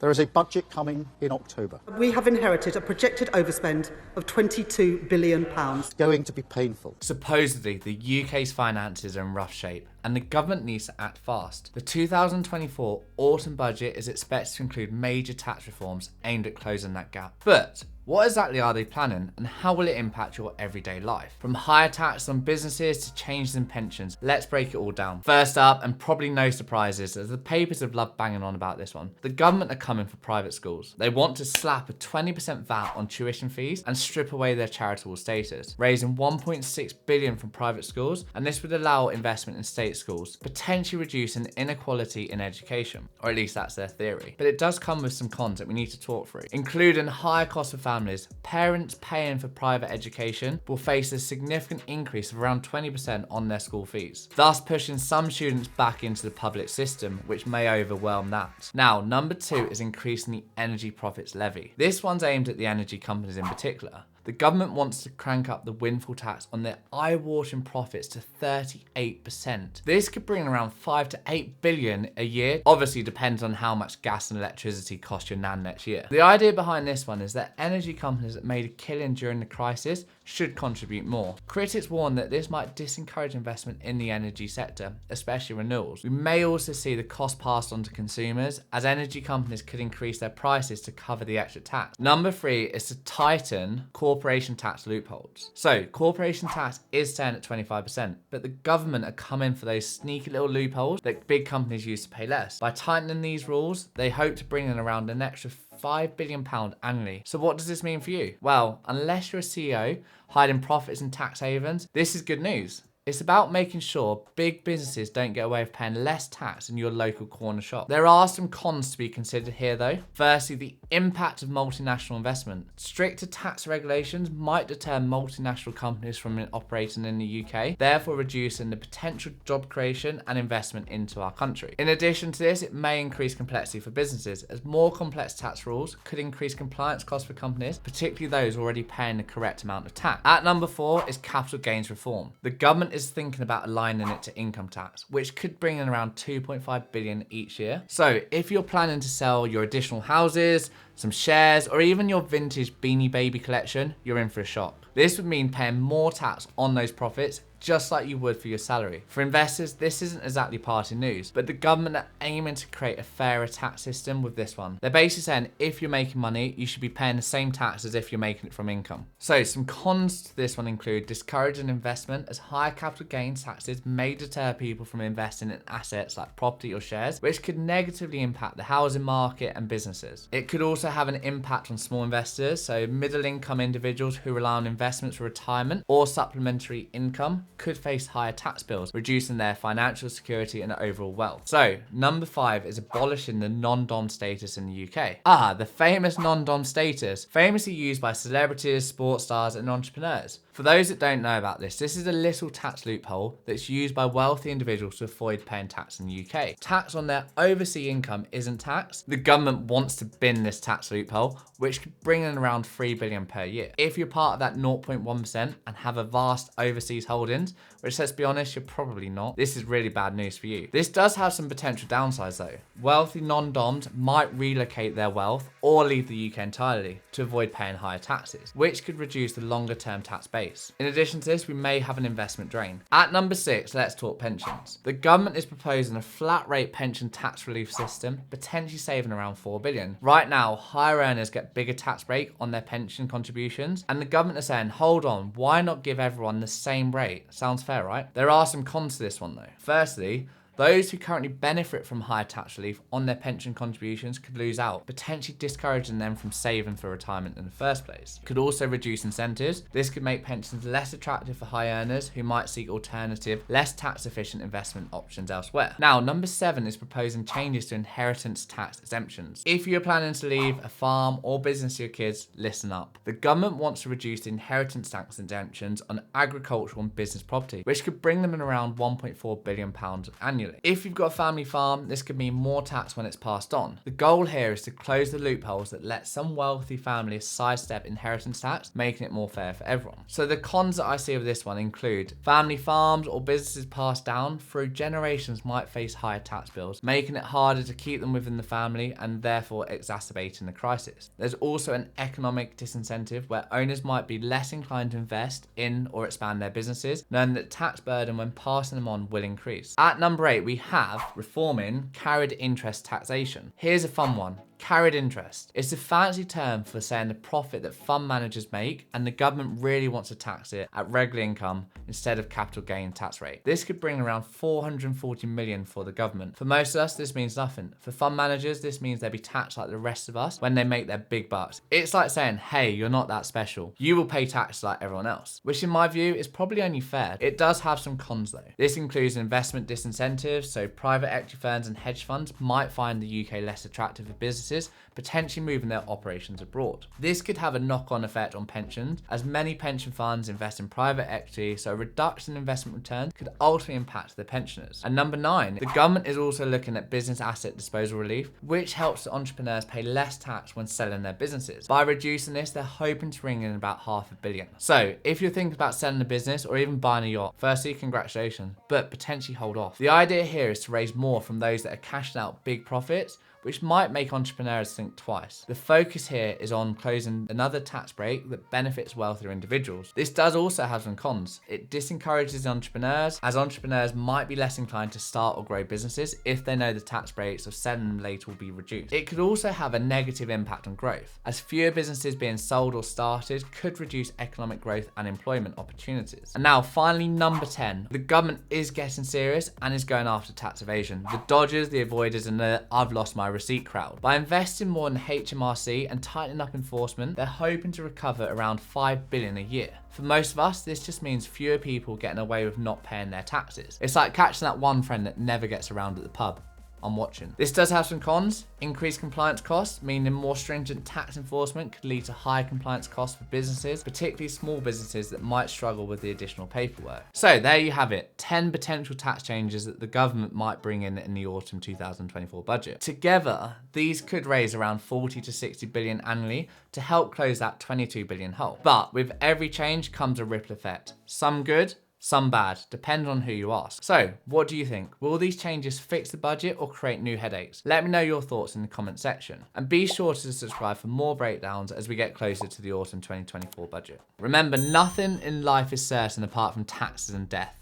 There is a budget coming in October. We have inherited a projected overspend of £22 billion. It's going to be painful. Supposedly, the UK's finances are in rough shape, and the government needs to act fast. The 2024 autumn budget is expected to include major tax reforms aimed at closing that gap. But what exactly are they planning, and how will it impact your everyday life? From higher tax on businesses to changes in pensions, let's break it all down. First up, and probably no surprises, as the papers have loved banging on about this one, the government are coming for private schools. They want to slap a 20% VAT on tuition fees and strip away their charitable status, raising $1.6 billion from private schools, and this would allow investment in state schools, potentially reducing inequality in education, or at least that's their theory. But it does come with some cons that we need to talk through, including higher cost of families. Parents paying for private education will face a significant increase of around 20% on their school fees, thus pushing some students back into the public system, which may overwhelm that. Now, number 2 is increasing the energy profits levy. This one's aimed at the energy companies in particular. The government wants to crank up the windfall tax on their eye-watering profits to 38%. This could bring around 5 to 8 billion a year. Obviously depends on how much gas and electricity cost your nan next year. The idea behind this one is that energy companies that made a killing during the crisis should contribute more. Critics warn that this might disencourage investment in the energy sector, especially renewables. We may also see the cost passed on to consumers, as energy companies could increase their prices to cover the extra tax. Number 3 is to tighten corporation tax loopholes. So corporation tax is staying at 25%, but the government are coming for those sneaky little loopholes that big companies use to pay less. By tightening these rules, they hope to bring in around an extra £5 billion annually. So what does this mean for you? Well, unless you're a CEO hiding profits in tax havens, this is good news. It's about making sure big businesses don't get away with paying less tax in your local corner shop. There are some cons to be considered here though. Firstly, the impact of multinational investment. Stricter tax regulations might deter multinational companies from operating in the UK, therefore reducing the potential job creation and investment into our country. In addition to this, it may increase complexity for businesses, as more complex tax rules could increase compliance costs for companies, particularly those already paying the correct amount of tax. At number 4 is capital gains reform. The government is thinking about aligning it to income tax, which could bring in around 2.5 billion each year. So if you're planning to sell your additional houses, some shares, or even your vintage Beanie Baby collection, you're in for a shock. This would mean paying more tax on those profits, just like you would for your salary. For investors, this isn't exactly party news, but the government are aiming to create a fairer tax system with this one. They're basically saying if you're making money, you should be paying the same tax as if you're making it from income. So some cons to this one include discouraging investment, as higher capital gains taxes may deter people from investing in assets like property or shares, which could negatively impact the housing market and businesses. It could also have an impact on small investors, so middle income individuals who rely on investments for retirement or supplementary income could face higher tax bills, reducing their financial security and overall wealth. So, number 5 is abolishing the non-dom status in the UK. The famous non-dom status, famously used by celebrities, sports stars, and entrepreneurs. For those that don't know about this is a little tax loophole that's used by wealthy individuals to avoid paying tax in the UK. Tax on their overseas income isn't taxed. The government wants to bin this tax loophole, which could bring in around 3 billion per year. If you're part of that 0.1% and have a vast overseas holdings, which let's be honest, you're probably not, this is really bad news for you. This does have some potential downsides though. Wealthy non-doms might relocate their wealth or leave the UK entirely to avoid paying higher taxes, which could reduce the longer term tax base. In addition to this, we may have an investment drain. At number 6, let's talk pensions. The government is proposing a flat rate pension tax relief system, potentially saving around 4 billion. Right now, higher earners get bigger tax break on their pension contributions, and the government is saying, hold on, why not give everyone the same rate? Sounds fair, right? There are some cons to this one though. Firstly, those who currently benefit from higher tax relief on their pension contributions could lose out, potentially discouraging them from saving for retirement in the first place. It could also reduce incentives. This could make pensions less attractive for high earners who might seek alternative, less tax efficient investment options elsewhere. Now, number 7 is proposing changes to inheritance tax exemptions. If you're planning to leave a farm or business to your kids, listen up. The government wants to reduce the inheritance tax exemptions on agricultural and business property, which could bring them in around £1.4 billion annually. annually. If you've got a family farm, this could mean more tax when it's passed on. The goal here is to close the loopholes that let some wealthy families sidestep inheritance tax, making it more fair for everyone. So the cons that I see of this one include family farms or businesses passed down through generations might face higher tax bills, making it harder to keep them within the family and therefore exacerbating the crisis. There's also an economic disincentive where owners might be less inclined to invest in or expand their businesses, knowing that tax burden when passing them on will increase. At number 8, we have reforming carried interest taxation. Here's a fun one. Carried interest. It's a fancy term for saying the profit that fund managers make and the government really wants to tax it at regular income instead of capital gain tax rate. This could bring around 440 million for the government. For most of us, this means nothing. For fund managers, this means they'll be taxed like the rest of us when they make their big bucks. It's like saying, hey, you're not that special. You will pay tax like everyone else, which in my view is probably only fair. It does have some cons though. This includes investment disincentives, so private equity firms and hedge funds might find the UK less attractive for businesses, potentially moving their operations abroad. This could have a knock-on effect on pensions, as many pension funds invest in private equity, so a reduction in investment returns could ultimately impact their pensioners. And number 9, the government is also looking at business asset disposal relief, which helps entrepreneurs pay less tax when selling their businesses. By reducing this, they're hoping to bring in about £500 million. So if you're thinking about selling a business or even buying a yacht, firstly, congratulations, but potentially hold off. The idea here is to raise more from those that are cashing out big profits, which might make entrepreneurs think twice. The focus here is on closing another tax break that benefits wealthier individuals. This does also have some cons. It disencourages entrepreneurs, as entrepreneurs might be less inclined to start or grow businesses if they know the tax breaks of selling them later will be reduced. It could also have a negative impact on growth, as fewer businesses being sold or started could reduce economic growth and employment opportunities. And now finally, number 10, the government is getting serious and is going after tax evasion. The dodgers, the avoiders, and the I've lost my receipt crowd. By investing more in HMRC and tightening up enforcement, they're hoping to recover around $5 billion a year. For most of us, this just means fewer people getting away with not paying their taxes. It's like catching that one friend that never gets around at the pub. I'm watching. This does have some cons. Increased compliance costs, meaning more stringent tax enforcement could lead to higher compliance costs for businesses, particularly small businesses that might struggle with the additional paperwork. So there you have it, 10 potential tax changes that the government might bring in the autumn 2024 budget. Together, these could raise around 40 to 60 billion annually to help close that 22 billion hole. But with every change comes a ripple effect. Some good, some bad, depending on who you ask. So, what do you think? Will these changes fix the budget or create new headaches? Let me know your thoughts in the comment section. And be sure to subscribe for more breakdowns as we get closer to the autumn 2024 budget. Remember, nothing in life is certain apart from taxes and death.